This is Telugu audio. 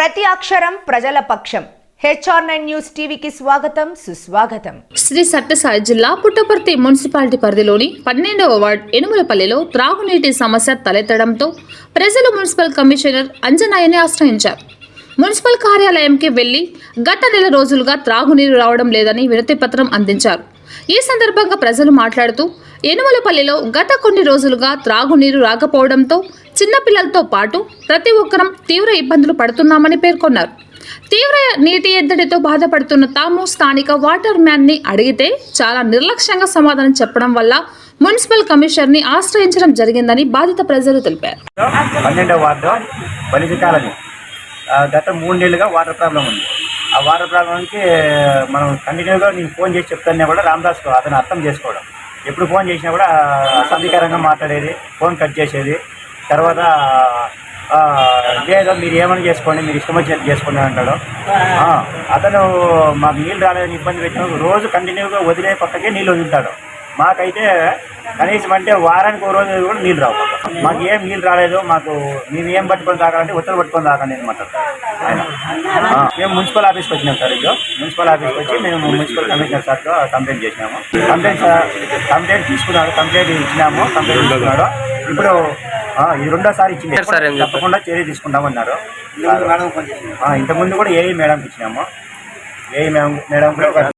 ప్రతి అక్షరం ప్రజల పక్షం. HR9 న్యూస్ టీవీకి స్వాగతం, సుస్వాగతం. శ్రీ సత్యసాయి జిల్లా పుట్టపర్తి మున్సిపాలిటీ పరిధిలోని 12వ వార్డ్ ఎనుమలపల్లిలో త్రాగునీటి సమస్య తలెత్తడంతో ప్రజలు మున్సిపల్ కమిషనర్ అంజనాయని ఆశ్రయించారు. మున్సిపల్ కార్యాలయంకి వెళ్లి గత నెల రోజులుగా త్రాగునీరు రావడం లేదని వినతి పత్రం అందించారు. ఈ సందర్భంగా ప్రజలు మాట్లాడుతూ ఎనుమలపల్లిలో గత కొన్ని రోజులుగా త్రాగునీరు రాకపోవడంతో చిన్నపిల్లలతో పాటు ప్రతి ఒక్కరం తీవ్ర ఇబ్బందులు పడుతున్నామని పేర్కొన్నారు. తీవ్ర నీటి ఎద్దడితో బాధపడుతున్న తాము స్థానిక వాటర్ మ్యాన్ ని అడిగితే చాలా నిర్లక్ష్యంగా సమాధానం చెప్పడం వల్ల మున్సిపల్ కమిషనర్ ని ఆశ్రయించడం జరిగిందని బాధిత ప్రజలు తెలిపారు. 12వ వార్డు బలిజీ కాలనీ గత 3 నెలలుగా వాటర్ ప్రాబ్లం ఉంది. ఆ వాటర్ ప్రాబ్లంకి మనం కంటిన్యూగా నేను ఫోన్ చేసి చెప్తున్నా కూడా రామదాస్ అతను అర్థం చేసుకోవడం. ఎప్పుడు ఫోన్ చేసినా కూడా అసభ్యకరంగా మాట్లాడేది, ఫోన్ కట్ చేసేది. తర్వాత లేదా మీరు ఏమైనా చేసుకోండి, మీరు ఇష్టం వచ్చినట్టు చేసుకోండి అంటాడు. అతను మాకు నీళ్ళు రాలేదని ఇబ్బంది పెట్టిన రోజు కంటిన్యూగా వదిలే పక్కకే నీళ్ళు వదులుతాడు. మాకైతే కనీసం అంటే వారానికి ఒక రోజు కూడా నీళ్ళు రావు. మాకు ఏం నీళ్ళు రాలేదు, మాకు మేము ఏం పట్టుకొని తాగాలంటే ఉత్తరం పట్టుకొని తాగండి అనమాట ఆయన. మేము మున్సిపల్ ఆఫీస్కి వచ్చినాం సార్. ఇది మున్సిపల్ ఆఫీస్కి వచ్చి మేము మున్సిపల్ కమిషనర్ సార్తో కంప్లైంట్ చేసినాము. కంప్లైంట్ తీసుకున్నాడు, కంప్లైంట్ ఇచ్చినాము, కంప్లైంట్ తీసుకున్నాడు. ఇప్పుడు ఇది రెండోసారి ఇచ్చింది, తప్పకుండా చర్య తీసుకుంటామన్నారు. ఇంతకుముందు కూడా ఏఈ మేడంకి ఇచ్చినాము. ఏఈ మేడం కూడా